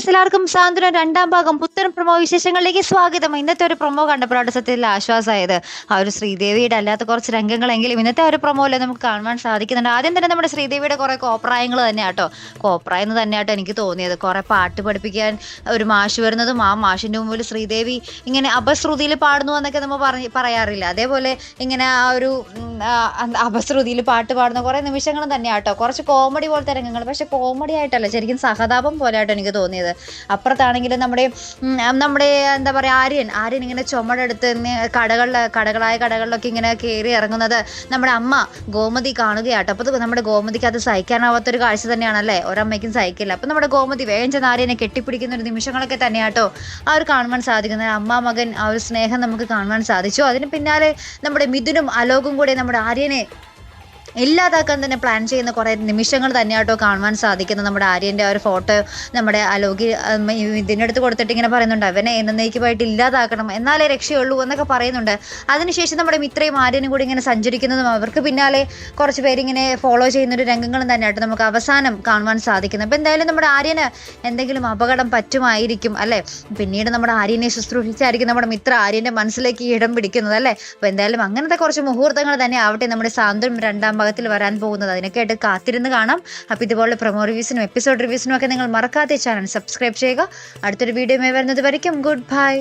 Viewers എല്ലാവർക്കും സാന്ത്വനം രണ്ടാം ഭാഗം പുത്തൻ പ്രൊമോ വിശേഷങ്ങളിലേക്ക് സ്വാഗതം. ഇന്നത്തെ ഒരു പ്രൊമോ കണ്ടപ്പോഴാണ് സത്യത്തിൽ ആശ്വാസമായത്. ആ ഒരു ശ്രീദേവിയുടെ അല്ലാത്ത കുറച്ച് രംഗങ്ങളെങ്കിലും ഇന്നത്തെ ഒരു പ്രൊമോയിൽ നമുക്ക് കാണുവാൻ സാധിക്കുന്നുണ്ട്. ആദ്യം തന്നെ നമ്മുടെ ശ്രീദേവിയുടെ കുറെ കോപ്രായങ്ങൾ തന്നെ കേട്ടോ, കോപ്രായെന്ന് തന്നെ കേട്ടോ എനിക്ക് തോന്നിയത്. കുറെ പാട്ട് പഠിപ്പിക്കാൻ ഒരു മാഷ് വരുന്നതും ആ മാഷിന്റെ മുമ്പിൽ ശ്രീദേവി ഇങ്ങനെ അപശ്രുതിയിൽ പാടുന്നു എന്നൊക്കെ നമ്മൾ പറയാറില്ല, അതേപോലെ ഇങ്ങനെ ആ ഒരു അപശ്രുതിയിൽ പാട്ട് പാടുന്ന കുറെ നിമിഷങ്ങളും തന്നെ കേട്ടോ, കുറച്ച് കോമഡി പോലത്തെ രംഗങ്ങൾ. പക്ഷെ കോമഡി ആയിട്ടല്ല, ശരിക്കും സഹതാപം പോലെ ആയിട്ട് എനിക്ക് തോന്നിയത്. അപ്പുറത്താണെങ്കിലും നമ്മുടെ എന്താ പറയുക, ആര്യൻ ഇങ്ങനെ ചുമടെടുത്ത് കടകളായ കടകളിലൊക്കെ ഇങ്ങനെ കയറി ഇറങ്ങുന്നത് നമ്മുടെ അമ്മ ഗോമതി കാണുകയാട്ടോ. അപ്പോൾ നമ്മുടെ ഗോമതിക്ക് അത് സഹിക്കാനാവാത്തൊരു കാഴ്ച തന്നെയാണല്ലേ, ഒരമ്മയ്ക്കും സഹിക്കില്ല. അപ്പം നമ്മുടെ ഗോമതി വേഗം ചെന്ന് ആര്യനെ കെട്ടിപ്പിടിക്കുന്ന ഒരു നിമിഷങ്ങളൊക്കെ തന്നെയാട്ടോ ആ ഒരു കാണുവാൻ സാധിക്കുന്നത്. അമ്മ മകൻ ആ ഒരു സ്നേഹം നമുക്ക് കാണുവാൻ സാധിച്ചു. അതിന് പിന്നാലെ നമ്മുടെ മിഥുനും അലോകും കൂടെ നമ്മുടെ ആര്യനെ ഇല്ലാതാക്കാൻ തന്നെ പ്ലാൻ ചെയ്യുന്ന കുറേ നിമിഷങ്ങൾ തന്നെയാട്ടോ കാണുവാൻ സാധിക്കുന്നത്. നമ്മുടെ ആര്യൻ്റെ ആ ഒരു ഫോട്ടോ നമ്മുടെ അലോകി ഇതിൻ്റെ അടുത്ത് കൊടുത്തിട്ട് ഇങ്ങനെ പറയുന്നുണ്ട്, അവനെ എന്നേക്കുമായിട്ട് ഇല്ലാതാക്കണം എന്നാലേ രക്ഷയുള്ളൂ എന്നൊക്കെ പറയുന്നുണ്ട്. അതിനുശേഷം നമ്മുടെ മിത്രയും ആര്യനും കൂടി ഇങ്ങനെ സഞ്ചരിക്കുന്നതും അവർക്ക് പിന്നാലെ കുറച്ച് പേരിങ്ങനെ ഫോളോ ചെയ്യുന്നൊരു രംഗങ്ങളും തന്നെയായിട്ട് നമുക്ക് അവസാനം കാണുവാൻ സാധിക്കുന്നത്. അപ്പോൾ എന്തായാലും നമ്മുടെ ആര്യന് എന്തെങ്കിലും അപകടം പറ്റുമായിരിക്കും അല്ലേ. പിന്നീട് നമ്മുടെ ആര്യനെ ശുശ്രൂഷിച്ചായിരിക്കും നമ്മുടെ മിത്ര ആര്യൻ്റെ മനസ്സിലേക്ക് ഇടം പിടിക്കുന്നത് അല്ലേ. അപ്പോൾ എന്തായാലും അങ്ങനത്തെ കുറച്ച് മുഹൂർത്തങ്ങൾ തന്നെ ആവട്ടെ നമ്മുടെ സാന്ത്വനം രണ്ടാം ഭാഗത്തിൽ വരാൻ പോകുന്നത്. അതിനൊക്കെ ആയിട്ട് കാത്തിരുന്ന് കാണാം. അപ്പോൾ ഇതുപോലെ പ്രൊമോ റിവ്യൂസിനും എപ്പിസോഡ് റിവ്യൂസിനും ഒക്കെ നിങ്ങൾ മറക്കാതെ ചാനൽ സബ്സ്ക്രൈബ് ചെയ്യുക. അടുത്തൊരു വീഡിയോ വരുന്നത് വരയ്ക്കും ഗുഡ് ബൈ.